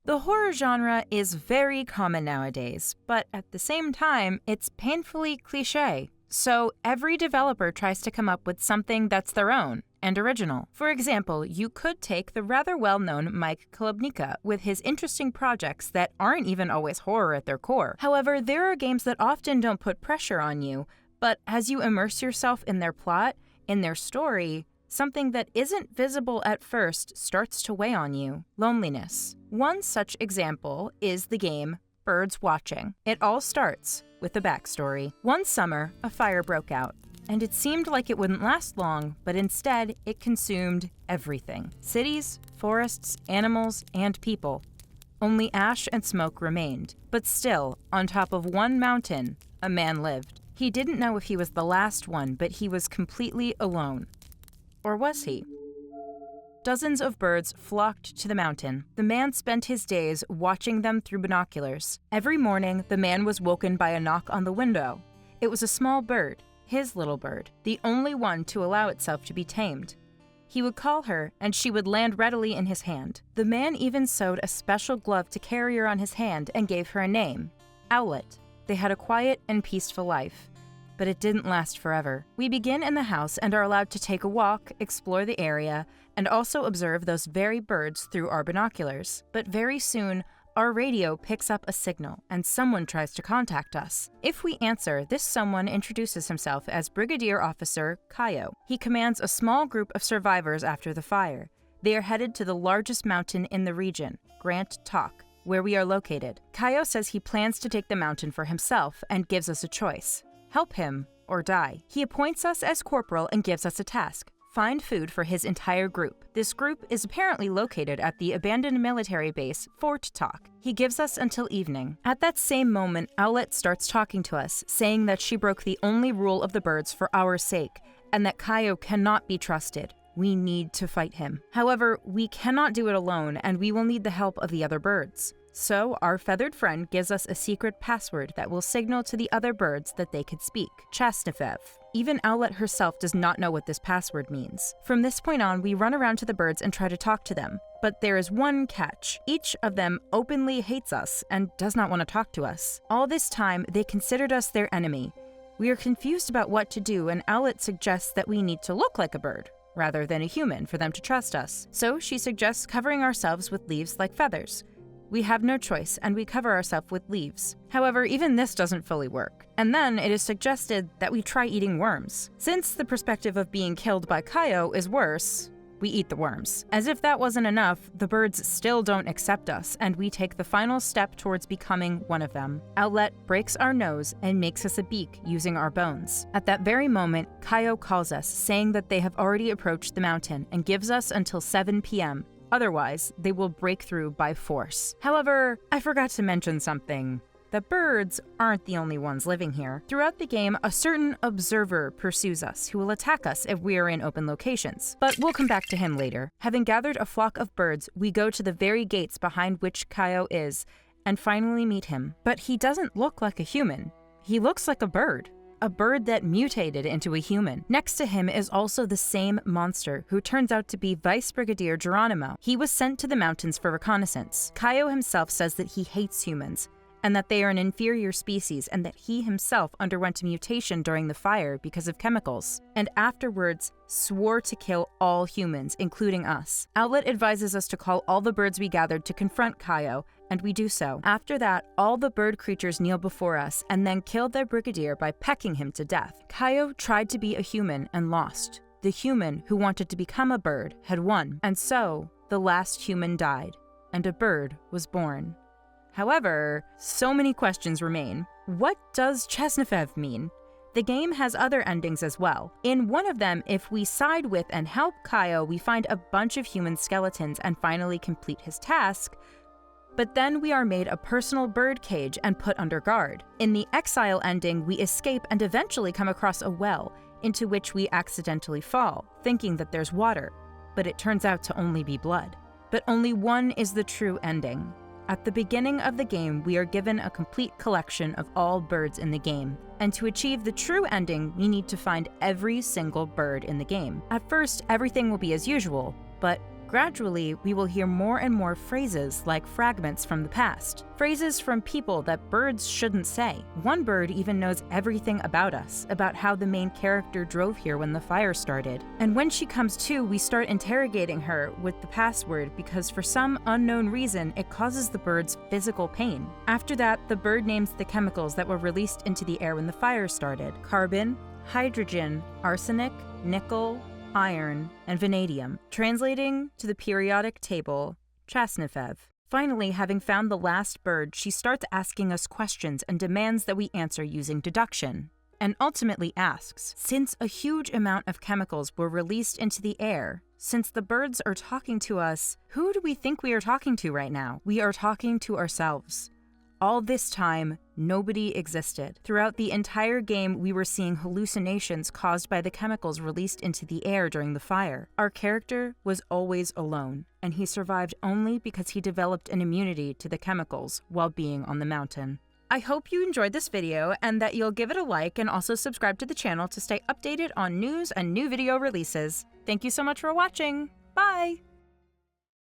The horror genre is very common nowadays, but at the same time, it's painfully cliché. So every developer tries to come up with something that's their own and original. For example, you could take the rather well-known Mike Kolobnica with his interesting projects that aren't even always horror at their core. However, there are games that often don't put pressure on you, but as you immerse yourself in their plot, in their story, something that isn't visible at first starts to weigh on you: loneliness. One such example is the game BirdsWatching. It all starts with a backstory. One summer, a fire broke out, and it seemed like it wouldn't last long, but instead, it consumed everything: cities, forests, animals, and people. Only ash and smoke remained. But still, on top of one mountain, a man lived. He didn't know if he was the last one, but he was completely alone. Or was he? Dozens of birds flocked to the mountain. The man spent his days watching them through binoculars. Every morning, the man was woken by a knock on the window. It was a small bird, his little bird, the only one to allow itself to be tamed. He would call her, and she would land readily in his hand. The man even sewed a special glove to carry her on his hand and gave her a name: Owlet. They had a quiet and peaceful life. But it didn't last forever. We begin in the house and are allowed to take a walk, explore the area, and also observe those very birds through our binoculars. But very soon, our radio picks up a signal, and someone tries to contact us. If we answer, this someone introduces himself as Brigadier Officer Kayo. He commands a small group of survivors after the fire. They are headed to the largest mountain in the region, Grant Talk, where we are located. Kayo says he plans to take the mountain for himself and gives us a choice: help him or die. He appoints us as corporal and gives us a task: find food for his entire group. This group is apparently located at the abandoned military base, Fort Talk. He gives us until evening. At that same moment, Owlet starts talking to us, saying that she broke the only rule of the birds for our sake, and that Kayo cannot be trusted. We need to fight him. However, we cannot do it alone, and we will need the help of the other birds. So, our feathered friend gives us a secret password that will signal to the other birds that they could speak: CHASNIFEV. Even Owlet herself does not know what this password means. From this point on, we run around to the birds and try to talk to them. But there is one catch. Each of them openly hates us and does not want to talk to us. All this time, they considered us their enemy. We are confused about what to do, and Owlet suggests that we need to look like a bird rather than a human for them to trust us. So she suggests covering ourselves with leaves like feathers. We have no choice, and we cover ourselves with leaves. However, even this doesn't fully work. And then it is suggested that we try eating worms. Since the perspective of being killed by Kayo is worse, we eat the worms. As if that wasn't enough, the birds still don't accept us, and we take the final step towards becoming one of them. Owlet breaks our nose and makes us a beak using our bones. At that very moment, Kayo calls us, saying that they have already approached the mountain and gives us until 7 p.m. Otherwise, they will break through by force. However, I forgot to mention something. The birds aren't the only ones living here. Throughout the game, a certain observer pursues us, who will attack us if we are in open locations. But we'll come back to him later. Having gathered a flock of birds, we go to the very gates behind which Kayo is, and finally meet him. But he doesn't look like a human. He looks like a bird. A bird that mutated into a human. Next to him is also the same monster, who turns out to be Vice Brigadier Geronimo. He was sent to the mountains for reconnaissance. Kayo himself says that he hates humans, and that they are an inferior species, and that he himself underwent a mutation during the fire because of chemicals, and afterwards swore to kill all humans, including us. Owlet advises us to call all the birds we gathered to confront Kayo, and we do so. After that, all the bird creatures kneel before us and then kill their brigadier by pecking him to death. Kayo tried to be a human and lost. The human who wanted to become a bird had won, and so the last human died, and a bird was born. However, so many questions remain. What does CHASNIFEV mean? The game has other endings as well. In one of them, if we side with and help Kayo, we find a bunch of human skeletons and finally complete his task. But then we are made a personal bird cage and put under guard. In the exile ending, we escape and eventually come across a well, into which we accidentally fall, thinking that there's water, but it turns out to only be blood. But only one is the true ending. At the beginning of the game, we are given a complete collection of all birds in the game, and to achieve the true ending, we need to find every single bird in the game. At first, everything will be as usual, but Gradually, we will hear more and more phrases like fragments from the past, phrases from people that birds shouldn't say. One bird even knows everything about us, about how the main character drove here when the fire started. And when she comes to, we start interrogating her with the password because for some unknown reason, it causes the bird's physical pain. After that, the bird names the chemicals that were released into the air when the fire started: carbon, hydrogen, arsenic, nickel, iron, and vanadium, translating to the periodic table, CHASNIFEV. Finally, having found the last bird, she starts asking us questions and demands that we answer using deduction. And ultimately asks, since a huge amount of chemicals were released into the air, since the birds are talking to us, who do we think we are talking to right now? We are talking to ourselves. All this time, nobody existed. Throughout the entire game, we were seeing hallucinations caused by the chemicals released into the air during the fire. Our character was always alone, and he survived only because he developed an immunity to the chemicals while being on the mountain. I hope you enjoyed this video and that you'll give it a like and also subscribe to the channel to stay updated on news and new video releases. Thank you so much for watching. Bye!